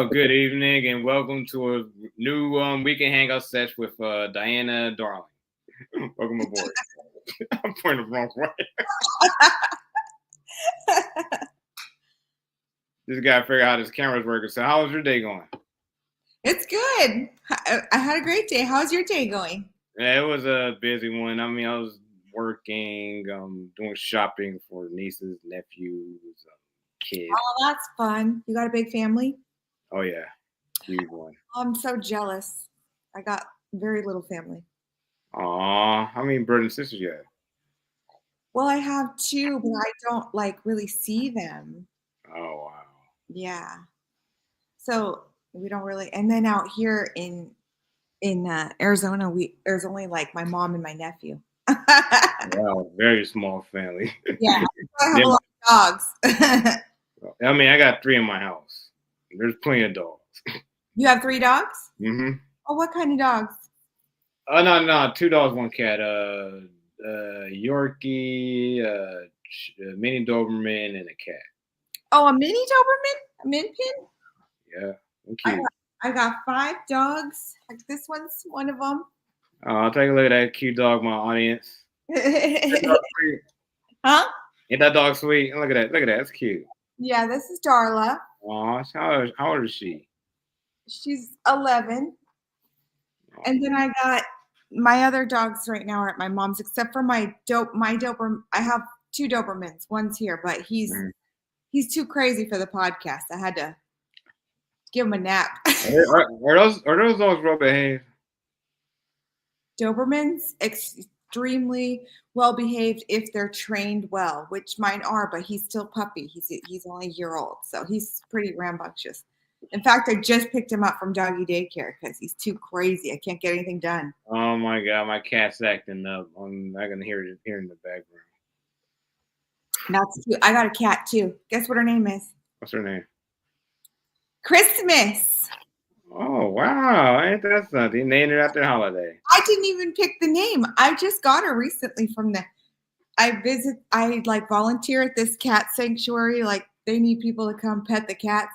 Good evening and welcome to a new weekend hangout session with Diana Darling. Welcome aboard. I'm pointing the wrong way. Just gotta figure out how this camera's working. So, how was your day going? It's good. I had a great day. How's your day going? Yeah, it was a busy one. I mean, I was working, doing shopping for nieces, nephews, kids. Oh, that's fun. You got a big family? Oh yeah, huge one. I'm so jealous. I got very little family. Aw, how many brothers and sisters you have? Well, I have two, but I don't really see them. Oh wow. Yeah. So we don't really. And then out here in Arizona, there's only like my mom and my nephew. Wow, very small family. Yeah. I have Yeah, a lot of dogs. I mean, I got 3 in my house. There's plenty of dogs. You have 3 dogs? Mm-hmm. Oh, what kind of dogs? Oh no, 2 dogs, 1 cat. Yorkie, mini Doberman, and a cat. Oh, a mini Doberman? A min pin? Yeah, I cute. got, I got 5 dogs. Like this one's one of them. I'll take a look at that cute dog, my audience. That dog sweet. Huh? Ain't that dog sweet? Look at that. Look at that. That's cute. Yeah, this is Darla. Aw, how old is she? She's 11. Aw, And then I got my other dogs right now are at my mom's, except for my Doberman. I have 2 Dobermans. One's here, but he's mm. too crazy for the podcast. I had to give him a nap. Are those dogs well behaved? Dobermans extremely well behaved if they're trained well, which mine are, but he's still puppy. He's only a year old, so he's pretty rambunctious. In fact, I just picked him up from doggy daycare because he's too crazy. I can't get anything done. Oh my god, my cat's acting up. I can hear it here in the background. That's cute. I got a cat too. Guess what her name is? What's her name? Christmas. Oh wow, ain't that something? Named her after a holiday. I didn't even pick the name. I just got her recently from I volunteer at this cat sanctuary. Like they need people to come pet the cats.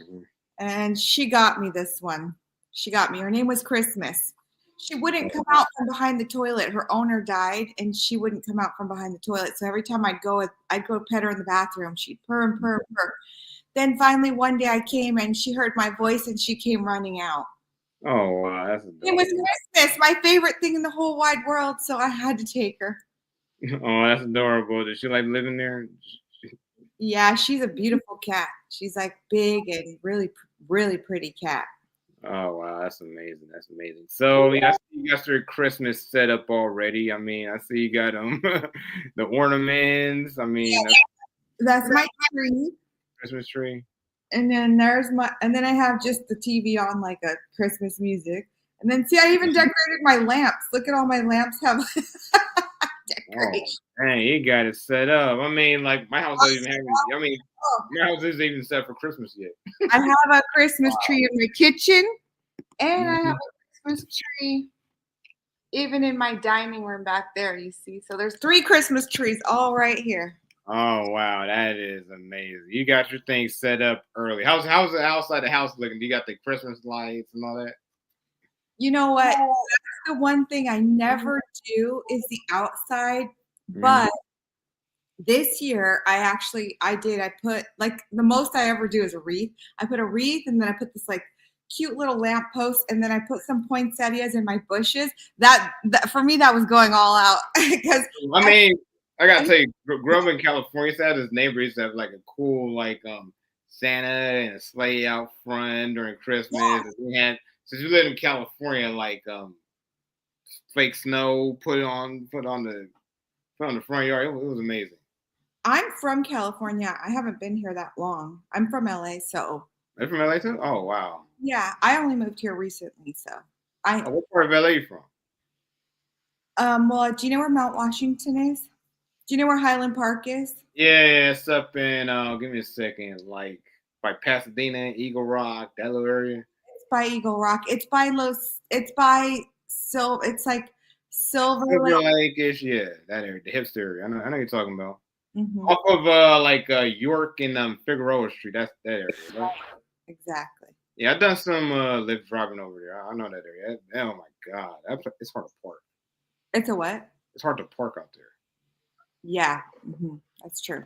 Mhm. And she got me this one. She got me. Her name was Christmas. She wouldn't come out from behind the toilet. Her owner died, and she wouldn't come out from behind the toilet. So every time I'd go pet her in the bathroom. She'd purr and purr and purr. Then finally one day I came and she heard my voice and she came running out. Oh wow, that's adorable. It was Christmas, my favorite thing in the whole wide world. So I had to take her. Oh, that's adorable. Does she like living there? Yeah, she's a beautiful cat. She's like big and really, really pretty cat. Oh wow, that's amazing. That's amazing. So yeah, I see you got your Christmas set up already. I mean, I see you got the ornaments. I mean, That's my tree. Christmas tree. And then I have just the TV on like a Christmas music. And then see, I even decorated my lamps. Look at all my lamps have decoration. Oh, dang, you got it set up. I mean, like my house doesn't even have. My house isn't even set for Christmas yet. I have a Christmas tree in my kitchen, and I have a Christmas tree even in my dining room back there. You see, so there's 3 Christmas trees all right here. Oh wow, that is amazing. You got your things set up early. How's the outside the house looking? Do you got the Christmas lights and all that? You know what? That's the one thing I never do is the outside. But this year I put like the most I ever do is a wreath. I put a wreath and then I put this like cute little lamp post and then I put some poinsettias in my bushes. That for me that was going all out because I mean, I gotta tell you, growing up in California, so I had this neighbor used to have like a cool Santa and a sleigh out front during Christmas. Yeah. And we had since we lived in California, like fake snow put on the front yard. It was amazing. I'm from California. I haven't been here that long. I'm from LA, so. Are you from LA too? Oh wow. Yeah, I only moved here recently, so. What part of LA are you from? Well, do you know where Mount Washington is? Do you know where Highland Park is? Yeah, it's up in give me a second, like by Pasadena, Eagle Rock, that little area. It's by Eagle Rock. It's by it's like Silver Lake-ish, yeah, that area, the hipster area. I know what you're talking about. Mm-hmm. Off of York and Figueroa Street. That's that area, right? Exactly. Yeah, I've done some Lyft driving over there. I know that area. Oh my god, it's hard to park. It's a what? It's hard to park out there. Yeah, that's true.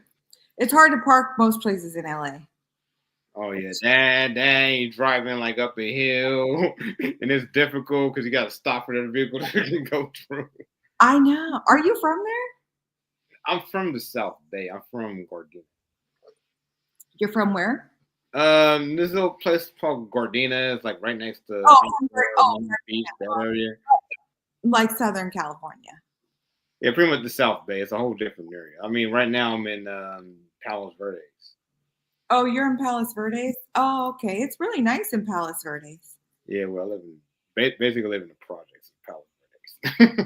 It's hard to park most places in LA. Oh yeah, dad, you driving like up a hill, and it's difficult because you got to stop for the vehicle to go through. I know. Are you from there? I'm from the South Bay. I'm from Gardena. You're from where? This little place called Gardena. It's like right next to Oh, Miami Beach, that area. like Southern California. Yeah, pretty much the South Bay. It's a whole different area. I mean, right now I'm in Palos Verdes. Oh, you're in Palos Verdes? Oh, okay. It's really nice in Palos Verdes. Yeah, well, I basically live in the projects in Palos Verdes.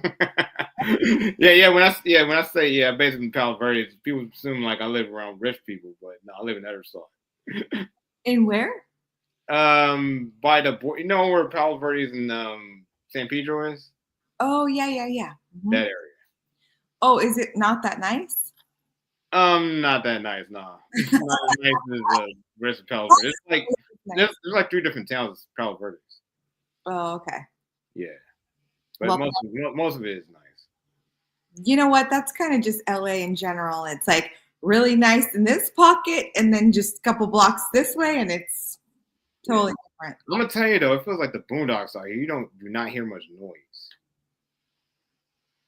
When I say basically in Palos Verdes, people assume like I live around rich people, but no, I live in the other side. In where? By the you know where Palos Verdes and San Pedro is? Oh, yeah. That area. Oh, is it not that nice? Not that nice, nah. It's not as nice as the rest of Palos Verdes. It's like there's like 3 different towns in Palos Verdes. Oh, okay. Yeah, but Well, most of it is nice. you know what? That's kind of just LA in general. It's like really nice in this pocket, and then just a couple blocks this way, and it's totally different. I'm gonna tell you though, it feels like the boondocks out here. You do not hear much noise.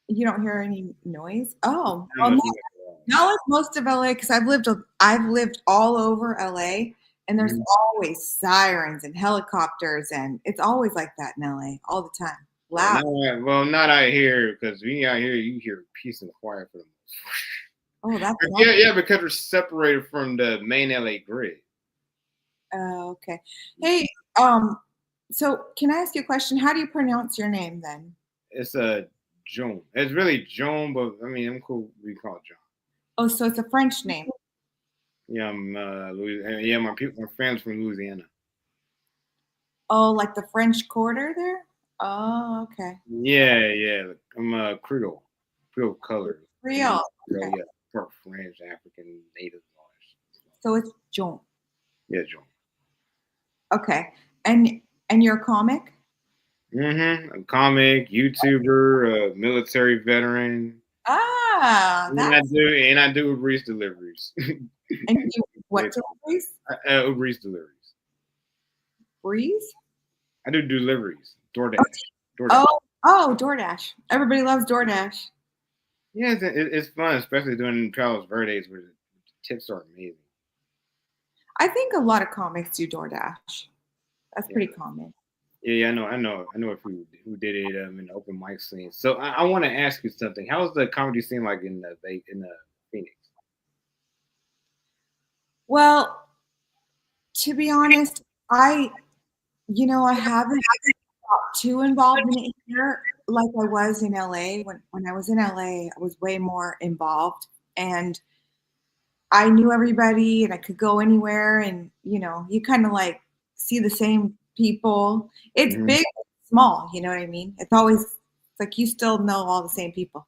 You don't hear any noise? Oh, Not well, much not, noise at all. not like most of LA, because I've lived all over LA, and there's always sirens and helicopters, and it's always like that in LA all the time. Loud. Not out here because we out here you hear peace and quiet for the most. Oh, that's Yeah, because we're separated from the main LA grid. okay. Hey, so can I ask you a question? How do you pronounce your name then? It's a Joan. It's really Joan, but I mean I'm cool. We call it John. Oh, so it's a French name. Yeah, I'm Louisiana. Yeah, my family's from Louisiana. Oh, like the French Quarter there? Oh, okay. Yeah. I'm Creole color. Creole. Yeah, Okay. part French, African, Native. So it's John. Yeah, Joan. Okay. And you're a comic? A comic, YouTuber, military veteran. Ah, And I do Uber Eats deliveries. and you what deliveries? Uber Eats deliveries. Breeze? I do deliveries. DoorDash. DoorDash. Everybody loves DoorDash. Yeah, it's fun, especially doing Palos Verdes where the tips are amazing. I think a lot of comics do DoorDash. That's pretty common. Yeah, I know a few who did it in the open mic scene. So I want to ask you something. How's the comedy scene like in the Phoenix? Well, to be honest, I haven't got too involved in it here like I was in LA. When I was in LA, I was way more involved, and I knew everybody and I could go anywhere, and you kind of like see the same people. It's big, small, you know what I mean? It's like you still know all the same people.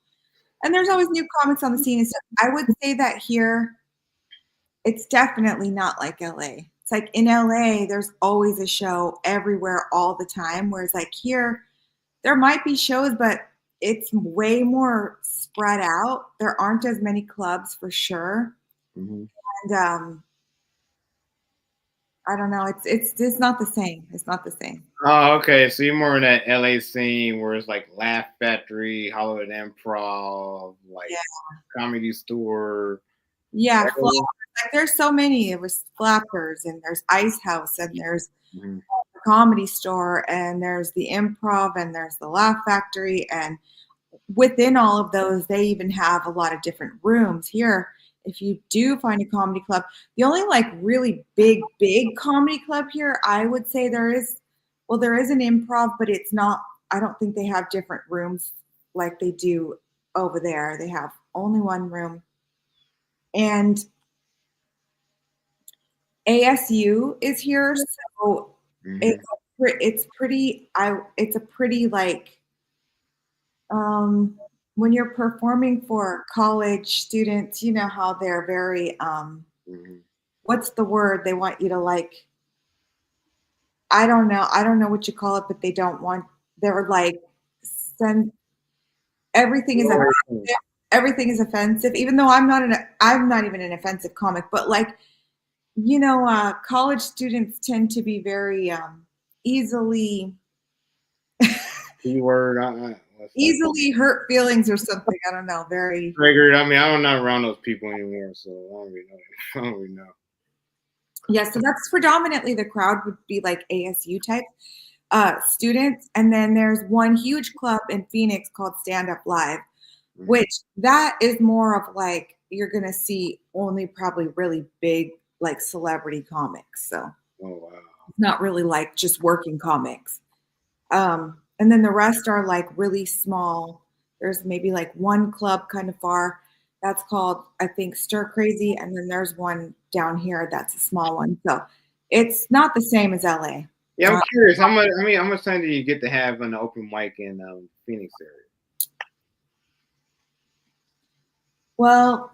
And there's always new comics on the scene and stuff. I would say that here it's definitely not like LA. It's like in LA, there's always a show everywhere all the time. Whereas like here, there might be shows, but it's way more spread out. There aren't as many clubs for sure. And I don't know. It's not the same. It's not the same. Oh, okay. So you're more in that LA scene where it's like Laugh Factory, Hollywood Improv, like Comedy Store. Yeah, like there's so many. It was Flappers, and there's Ice House, and there's the Comedy Store, and there's the Improv, and there's the Laugh Factory, and within all of those, they even have a lot of different rooms. Here, if you do find a comedy club, the only like really big comedy club here, I would say there is an Improv, but it's not. I don't think they have different rooms like they do over there. They have only one room. And ASU is here, so it's pretty. It's a pretty like when you're performing for college students, you know how they're very what's the word they want you to like? I don't know. I don't know what you call it, but they don't want. They're like, send everything is offensive. Everything is offensive. Even though I'm not even an offensive comic, but like, college students tend to be very easily Keyword. easily hurt feelings or something. I don't know. Very Triggered. I mean, I'm not around those people anymore, so I don't really know. I don't really know. yeah. So that's predominantly the crowd would be like ASU type students, and then there's one huge club in Phoenix called Stand Up Live, which that is more of like you're gonna see only probably really big like celebrity comics. So Oh wow. it's not really like just working comics. And then the rest are like really small. There's maybe like one club kind of far. That's called, I think, Stir Crazy. And then there's one down here that's a small one. So it's not the same as LA. Yeah, I'm curious. How much time do you get to have an open mic in Phoenix area? Well,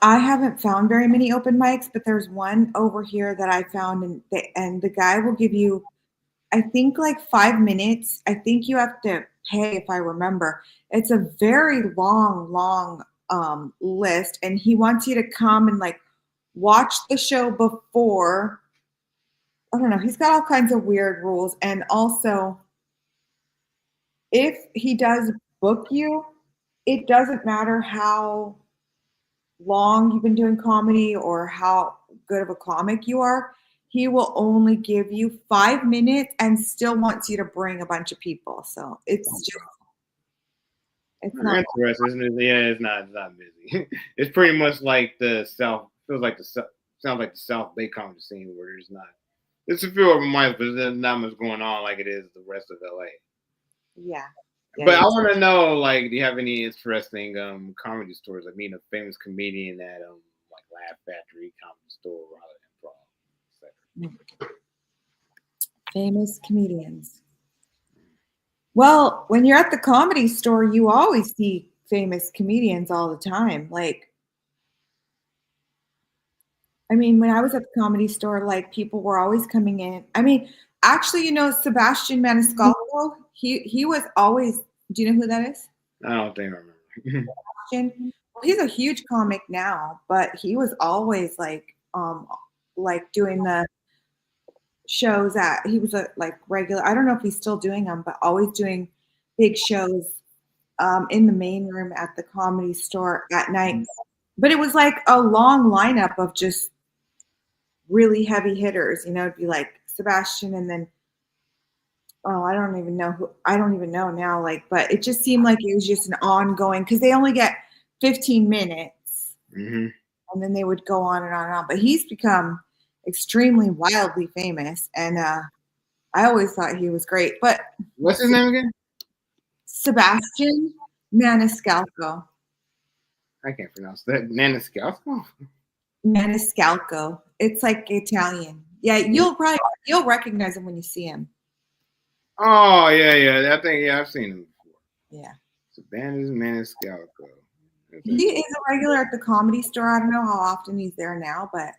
I haven't found very many open mics, but there's one over here that I found, and the guy will give you, I think, like 5 minutes. I think you have to pay, if I remember. It's a very long list, and he wants you to come and like watch the show before. I don't know. He's got all kinds of weird rules, and also, if he does book you, it doesn't matter how long you've been doing comedy or how good of a comic you are. He will only give you 5 minutes and still wants you to bring a bunch of people. So it's not interesting, isn't it? Yeah, it's not busy. It's pretty much like the South. Feels like sounds like the South Bay comedy scene where there's not. It's a few open mics, but there's not much going on like it is the rest of LA. Yeah. But I want to know, like, do you have any interesting comedy stories? Like meeting a famous comedian at like Laugh Factory Comedy Store or Improv. Famous comedians. Well, when you're at the Comedy Store, you always see famous comedians all the time. Like, I mean, when I was at the Comedy Store, like people were always coming in. I mean, actually, Sebastian Maniscalco, he was always. Do you know who that is? I don't think I remember. Sebastian. Well, he's a huge comic now, but he was always like doing the shows at. He was a like regular. I don't know if he's still doing them, but always doing big shows in the main room at the Comedy Store at night. But it was like a long lineup of just really heavy hitters. It'd be like Sebastian, and then I don't even know who. I don't even know now. Like, but it just seemed like it was just an ongoing because they only get 15 minutes, and then they would go on and on and on. But he's become extremely wildly famous, and I always thought he was great. But what's his name again? Sebastian Maniscalco. I can't pronounce that. Maniscalco? Maniscalco. It's like Italian. Yeah, you'll recognize him when you see him. Oh yeah. I think I've seen him before. Yeah. Sebastian Maniscalco. He is a regular at the Comedy Store. I don't know how often he's there now, but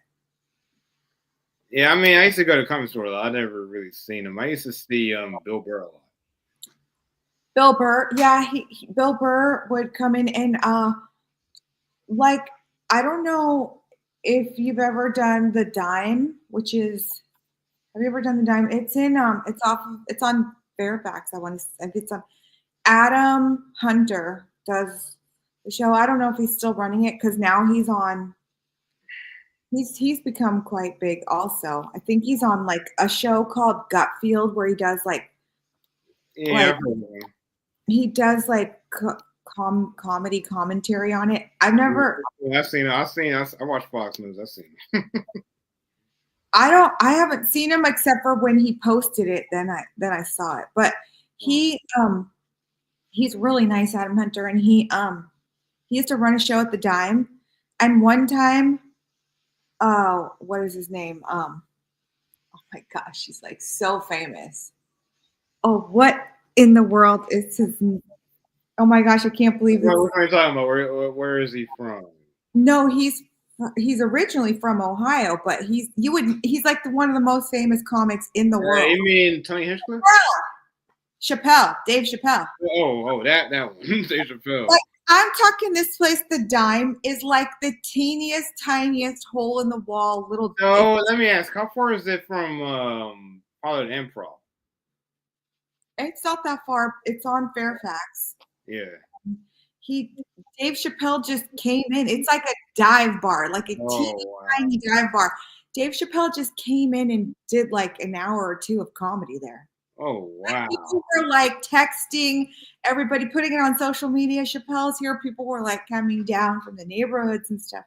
yeah, I mean, I used to go to the Comedy Store a lot. I never really seen him. I used to see Bill Burr a lot. Bill Burr, yeah, Bill Burr would come in and like I don't know if you've ever done the Dime, which is have you ever done the Dime? It's in it's on Fairfax. I think it's on Adam Hunter does the show. I don't know if he's still running it because now he's become quite big also. I think he's on like a show called Gutfield where he does like he does like comedy commentary on it. I've never. I've seen. I watch Fox News. I've seen it. I haven't seen him except for when he posted it. Then I saw it. But he's really nice, Adam Hunter, and he used to run a show at the Dime. And one time, what is his name? Oh my gosh, he's like so famous. Oh, what in the world is his? Oh my gosh, I can't believe this. What are you talking about? Where is he from? No, he's he's originally from Ohio, but he's like one of the most famous comics in the world. You mean Tony Hinchcliffe? Chappelle, Dave Chappelle. Oh, that one, Dave Chappelle. Like, I'm talking this place, the Dime, is like the teeniest, tiniest hole in the wall little. So let me ask, how far is it from Pollard Improv? It's not that far. It's on Fairfax. Yeah. Dave Chappelle just came in. It's like a dive bar, like a tiny dive bar. Dave Chappelle just came in and did like an hour or two of comedy there. Oh, wow. People were like texting, everybody putting it on social media. Chappelle's here. People were like coming down from the neighborhoods and stuff.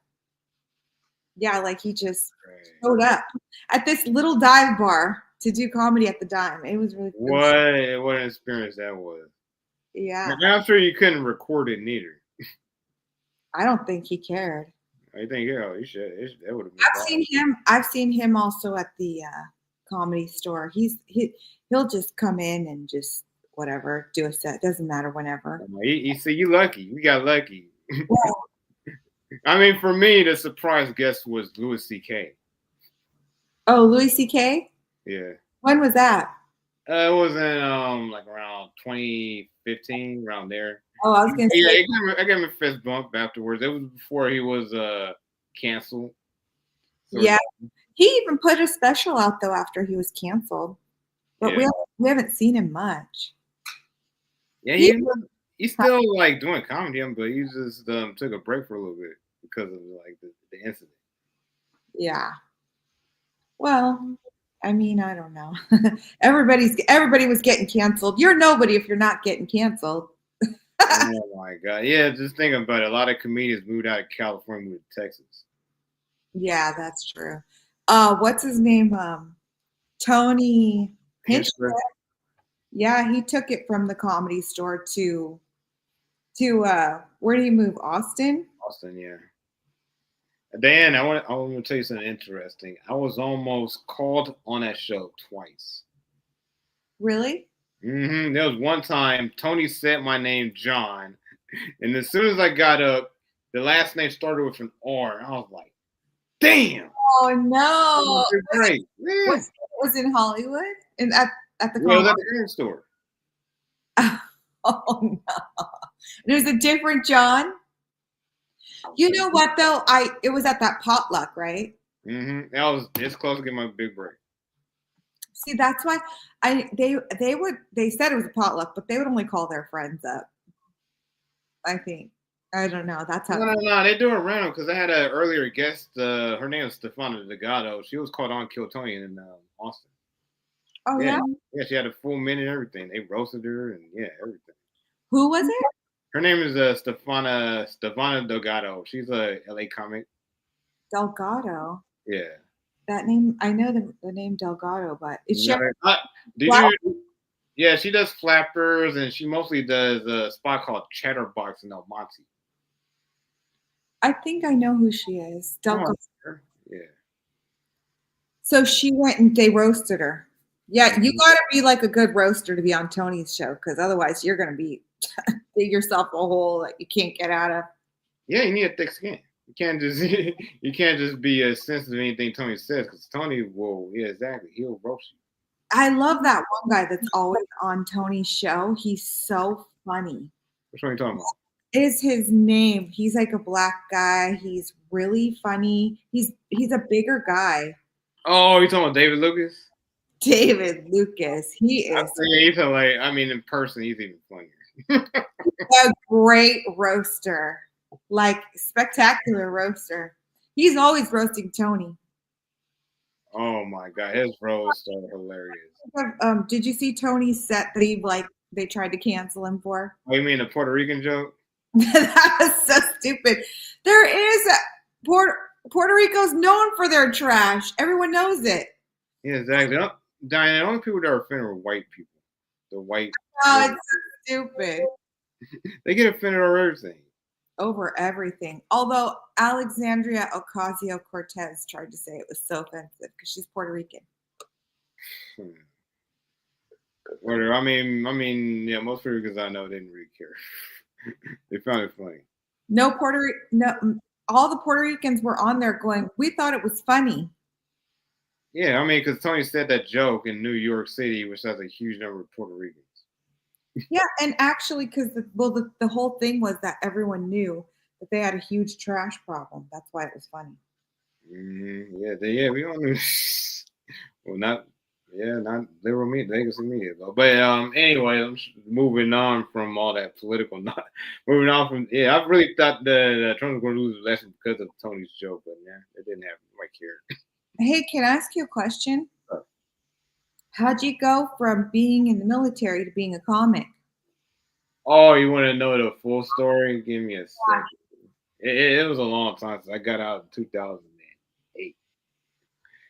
Yeah, like he just showed up at this little dive bar to do comedy at the Dime. It was really cool. What an experience that was. Yeah. I'm sure you couldn't record it neither. I don't think he cared. I think you should. That would have been I've seen him also at the Comedy Store. He'll just come in and just whatever, do a set. Doesn't matter whenever. You see, you lucky. We got lucky. Well, I mean, for me, the surprise guest was Louis C.K. Oh, Louis C.K.? Yeah. When was that? It was in like around 2015, around there. Oh, I was gonna say. Yeah, I gave him a fist bump afterwards. It was before he was canceled. Yeah, he even put a special out though after he was canceled, but we haven't seen him much. Yeah, he's still like doing comedy, but he just took a break for a little bit because of like the incident. Yeah. Well, I mean, I don't know. Everybody was getting canceled. You're nobody if you're not getting canceled. Oh my God! Yeah, just think about it. A lot of comedians moved out of California, moved to Texas. Yeah, that's true. What's his name? Tony Hinchcliffe. Yeah, he took it from the Comedy Store to where do you move? Austin? Austin, yeah. Dan, I want to tell you something interesting. I was almost called on that show twice. Really? Mm-hmm. There was one time Tony said my name, John, and as soon as I got up, the last name started with an R. I was like, "Damn!" Oh no! Great. Yeah. Was in Hollywood and at the it was at the Hangout store. Oh no! There's a different John. You know what though? It was at that potluck, right? Mm-hmm. I was this close to getting my big break. See, that's why they said it was a potluck, but they would only call their friends up. I think. I don't know. That's how. No, they do it random because I had an earlier guest. Her name is Stefana Delgado. She was called on Kill Tony in Austin. Oh yeah. Yeah, she had a full minute and everything. They roasted her and everything. Who was it? Her name is Stefana Delgado. She's a LA comic. Delgado. Yeah. That name, I know the name Delgado, but is she? Yeah, she does flappers, and she mostly does a spot called Chatterbox in El Monte. I think I know who she is. Delgado. Yeah. So she went and they roasted her. Yeah, you got to be like a good roaster to be on Tony's show, because otherwise you're going to dig yourself a hole that you can't get out of. Yeah, you need a thick skin. You can't just be as sensitive to anything Tony says, because Tony will, exactly, he'll roast you. I love that one guy that's always on Tony's show. He's so funny. Which one are you talking about? Is his name? He's like a black guy. He's really funny. He's a bigger guy. Oh, you talking about David Lucas? David Lucas. He is. He's like, I mean, in person, he's even funnier. A great roaster, like spectacular roaster. He's always roasting Tony. Oh my God, his roasts are hilarious. Did you see Tony's set that they tried to cancel him for? Oh, you mean the Puerto Rican joke? That was so stupid. There is Puerto Rico's known for their trash. Everyone knows it. Yeah, exactly. Diane, the only people that are offended are white people. The white. Oh, it's so stupid. They get offended over everything. Over everything. Although Alexandria Ocasio-Cortez tried to say it was so offensive because she's Puerto Rican. Whatever. I mean, yeah, most Puerto Ricans I know didn't really care. They found it funny. No all the Puerto Ricans were on there going, we thought it was funny. Yeah, I mean, because Tony said that joke in New York City, which has a huge number of Puerto Ricans. Yeah, and actually, because the whole thing was that everyone knew that they had a huge trash problem. That's why it was funny. Yeah, we all knew. Well, not liberal media, legacy media though. But anyway, I'm moving on from all that political. Not moving on from I really thought that Trump was going to lose the election because of Tony's joke, but yeah, it didn't happen. Nobody cared. Hey, can I ask you a question? Uh, How'd you go from being in the military to being a comic? Oh, you want to know the full story? Give me a second. It was a long time since I got out in 2008.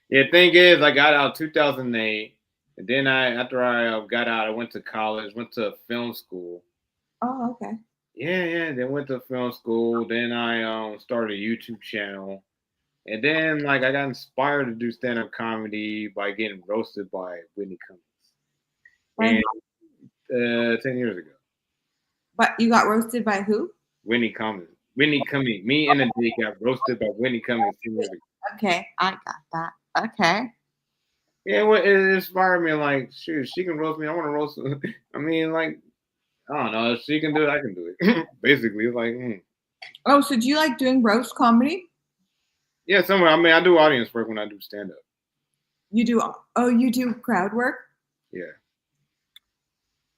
Yeah, thing is, I got out 2008, and then after I got out, I went to college, went to film school. Oh, okay. Yeah. Then went to film school. Then I started a YouTube channel, and then like I got inspired to do stand up comedy by getting roasted by Whitney When, Cummings, and 10 years ago. but you got roasted by who? Whitney Cummings. Whitney Cummings. Me and the D got roasted by Whitney Cummings 10 years ago. Okay, I got that. Okay. Yeah, well, it inspired me. Like, shoot, she can roast me. I want to roast her. I mean, like, I don't know. If she can do it, I can do it. Basically, it's like, Oh, so do you like doing roast comedy? yeah, somewhere. I mean, I do audience work when I do stand up. You do. Oh, you do crowd work. Yeah.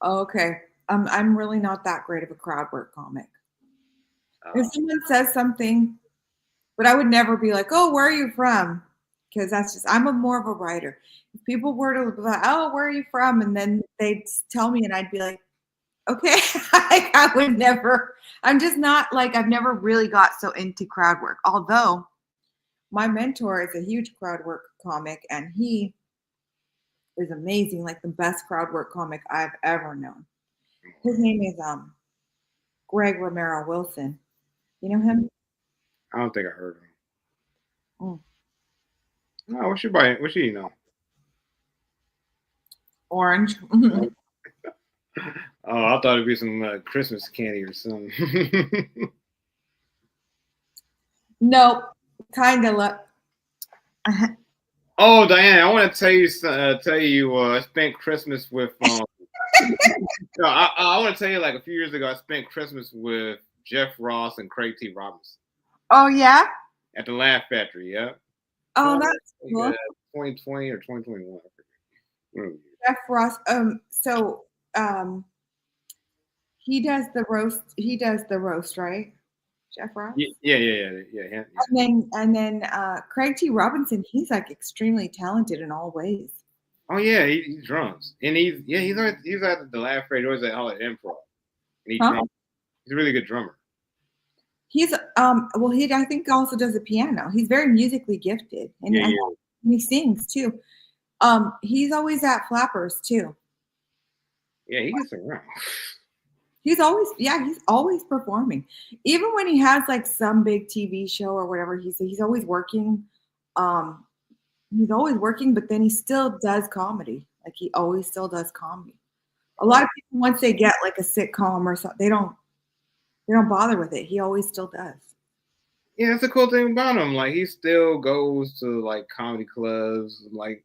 Oh, okay. I'm really not that great of a crowd work comic. If Uh, someone says something, but I would never be like, "Oh, where are you from?" Because that's just I'm a more of a writer. If people were to be like, "Oh, where are you from?" and then they'd tell me, and I'd be like, "Okay," I would never. I'm just not like I've never really got so into crowd work. Although my mentor is a huge crowd work comic, and he is amazing, like the best crowd work comic I've ever known. His name is Greg Romero Wilson. You know him? I don't think I heard of him. Mm. No, what she buying? What she know? Orange. Oh, I thought it'd be some Christmas candy or something. Nope. Kind of look. Oh, Diane, I want to tell you, I spent Christmas with. No, I want to tell you, like a few years ago, I spent Christmas with Jeff Ross and Craig T. Robinson Oh yeah. at the Laugh Factory. Yeah, Oh, no, that's cool. 2020 or 2021. Jeff Ross. So he does the roast. He does the roast, right? Jeff Ross. Yeah. And then Craig T. Robinson. He's like extremely talented in all ways. Oh yeah, he drums, and he's at the Laugh Factory. Always at Hollywood Improv, and he Huh? drums. He's a really good drummer. He's well, he I think also does the piano. He's very musically gifted, and, Yeah. and he sings too. He's always at Flappers too. Yeah, he gets around. He's always performing. Even when he has like some big TV show or whatever, he's always working. Um, he's always working, but then he still does comedy. Like he always still does comedy. A lot of people once they get like a sitcom or something, they don't bother with it. He always still does. Yeah, that's the cool thing about him. Like he still goes to like comedy clubs, like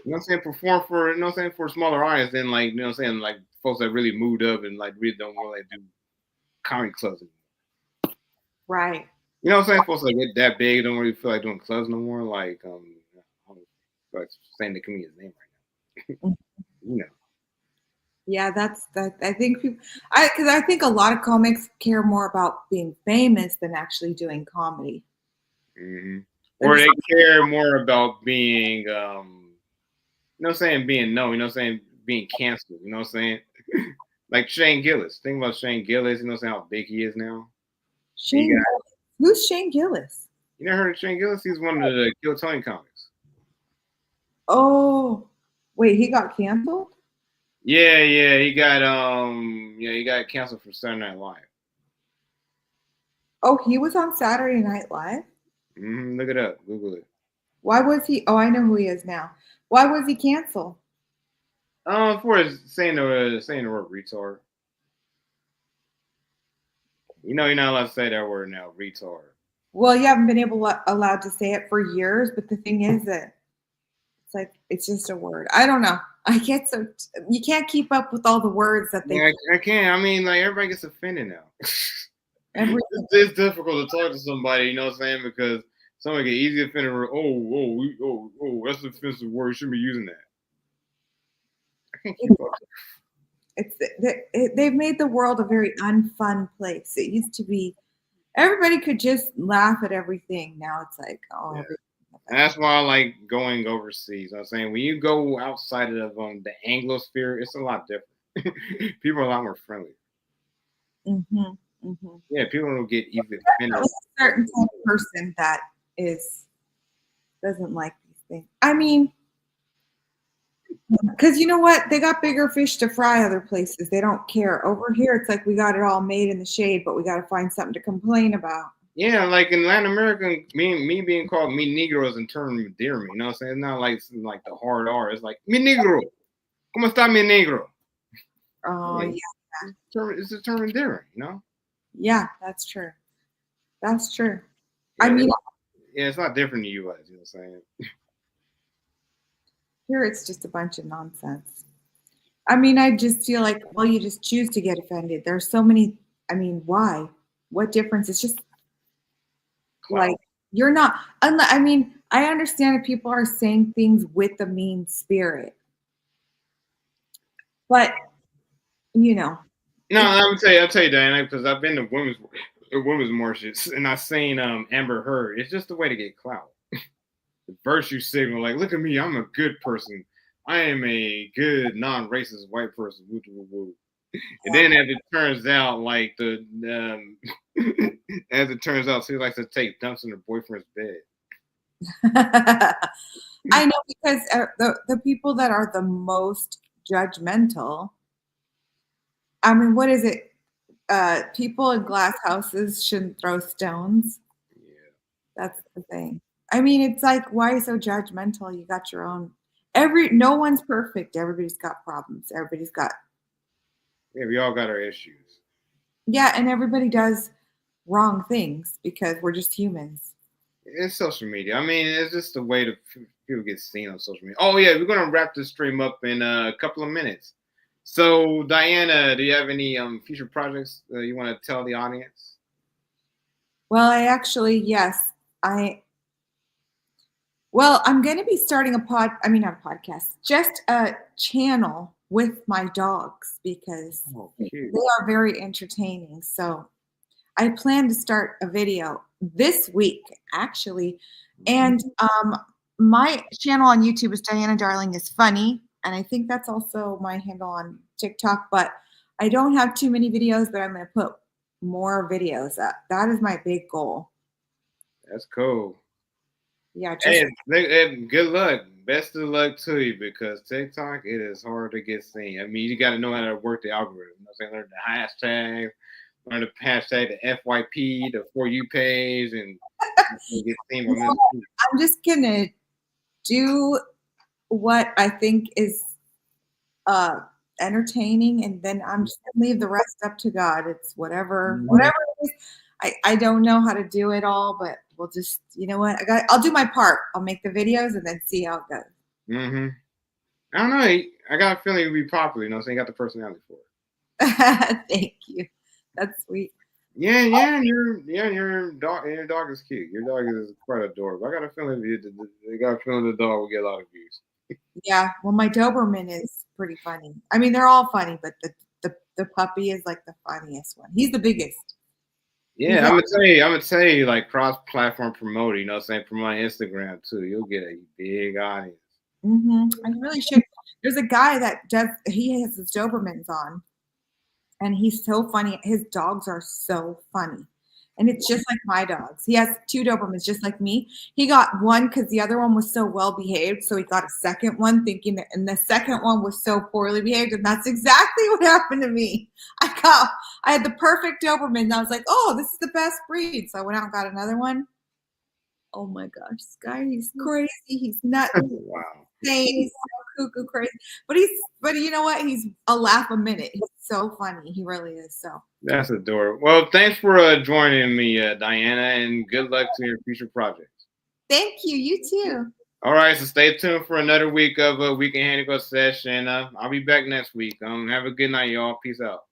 what I'm saying, perform for what I'm saying, for a smaller audience than like what I'm saying, like folks that really moved up and like really don't really do comedy clubs anymore. Right. What I'm saying? Folks like get that big don't really feel like doing clubs no more. Like I don't feel like saying the comedian's name right now. Yeah, that's that. I think people, because I think a lot of comics care more about being famous than actually doing comedy. Mm-hmm. Or they care more about being, being known, being canceled, like Shane Gillis. Think about Shane Gillis, how big he is now. Who's Shane Gillis? You never heard of Shane Gillis? He's one of the Kill Tony comics. Oh, wait, he got canceled? Yeah, he got canceled from Saturday Night Live. Oh, he was on Saturday Night Live? Mm-hmm. Look it up. Google it. Why was he? Oh, I know who he is now. Why was he canceled? For saying the word retard. You're not allowed to say that word now, retard. Well, you haven't been allowed to say it for years, but the thing is that it's like it's just a word. I don't know. I get so you can't keep up with all the words that they. Yeah, I can't. I mean, like everybody gets offended now. Every, It's difficult to talk to somebody, you know what I'm saying? Because somebody get easy offended. That's an offensive word. You shouldn't be using that. I can't keep up. they've made the world a very unfun place. It used to be everybody could just laugh at everything. Now it's like, oh, Yeah. And that's why I like going overseas. You know what I'm saying, when you go outside of the Anglosphere, it's a lot different. People are a lot more friendly. Yeah, people don't get easily offended. A certain kind of person that doesn't like these things. I mean, because you know what? They got bigger fish to fry other places. They don't care. Over here, it's like we got it all made in the shade, but we got to find something to complain about. Yeah, like in Latin America, me being called mi negro is in turn endearment. You know what I'm saying? It's not like the hard R. It's like mi negro. ¿Cómo está mi negro? Oh, yeah. It's a term endearing, you know? Yeah, that's true. That's true. Yeah, I mean, it's not different in the U.S. You know what I'm saying? Here it's just a bunch of nonsense. I mean, I just feel like, well, you just choose to get offended. There's so many. I mean, why? What difference? It's just like you're not. I mean, I understand if people are saying things with a mean spirit, but you know. No, I'll tell you, Diana, because I've been to women's marches and I've seen Amber Heard. It's just a way to get clout. The virtue signal, like, look at me, I'm a good person. I am a good non-racist white person. Woo, woo, woo. And then as it turns out, like as it turns out, she likes to take dumps in her boyfriend's bed. I know, because the people that are the most judgmental. I mean, what is it? People in glass houses shouldn't throw stones. Yeah, that's the thing. I mean, it's like, why are you so judgmental? You got your own. No one's perfect. Everybody's got problems. Everybody's got. Yeah, we all got our issues. Yeah, and everybody does wrong things because we're just humans. It's social media. I mean, it's just a way to people get seen on social media. Oh yeah, we're gonna wrap this stream up in a couple of minutes. So, Diana, do you have any future projects you want to tell the audience? Well, yes, I'm going to be starting not a podcast, just a channel with my dogs because they are very entertaining. So I plan to start a video this week, actually. And my channel on YouTube is Diana Darling is Funny. And I think that's also my handle on TikTok. But I don't have too many videos, but I'm going to put more videos up. That is my big goal. That's cool. Yeah. Good luck. Best of luck to you, because TikTok, it is hard to get seen. I mean, you got to know how to work the algorithm. You know what I'm saying? Learn the hashtag, learn the hashtag, the FYP, the For You page, and get seen. I'm just going to do what I think is entertaining, and then I'm just gonna leave the rest up to God. It's whatever it is. I don't know how to do it all, but we'll just, you know what, I'll do my part. I'll make the videos and then see how it goes. I don't know. I got a feeling you'll be popular. You know, so you got the personality for it. Thank you. That's sweet. Yeah. Your dog is cute. Your dog is quite adorable. I got a feeling the dog will get a lot of views. Yeah, well, my Doberman is pretty funny. I mean, they're all funny, but the puppy is like the funniest one. He's the biggest. Yeah, I'm gonna tell you, like, cross-platform promoting. You know what I'm saying? Promote Instagram too. You'll get a big audience. I really should. There's a guy that he has his Dobermans on, and he's so funny. His dogs are so funny. And it's just like my dogs. He has 2 Dobermans just like me. He got one because the other one was so well behaved. So he got a second one thinking that, and the second one was so poorly behaved. And that's exactly what happened to me. I had the perfect Doberman. And I was like, oh, this is the best breed. So I went out and got another one. Oh my gosh, this guy, he's crazy. He's nuts. Wow. He's so cuckoo crazy. But you know what? He's a laugh a minute. He's so funny. He really is. So That's adorable. Well, thanks for joining me, Diana, and good luck to your future projects. thank you. You too. All right, so stay tuned for another week of a Weekend Hangout Sesh, and I'll be back next week. Have a good night, y'all. Peace out.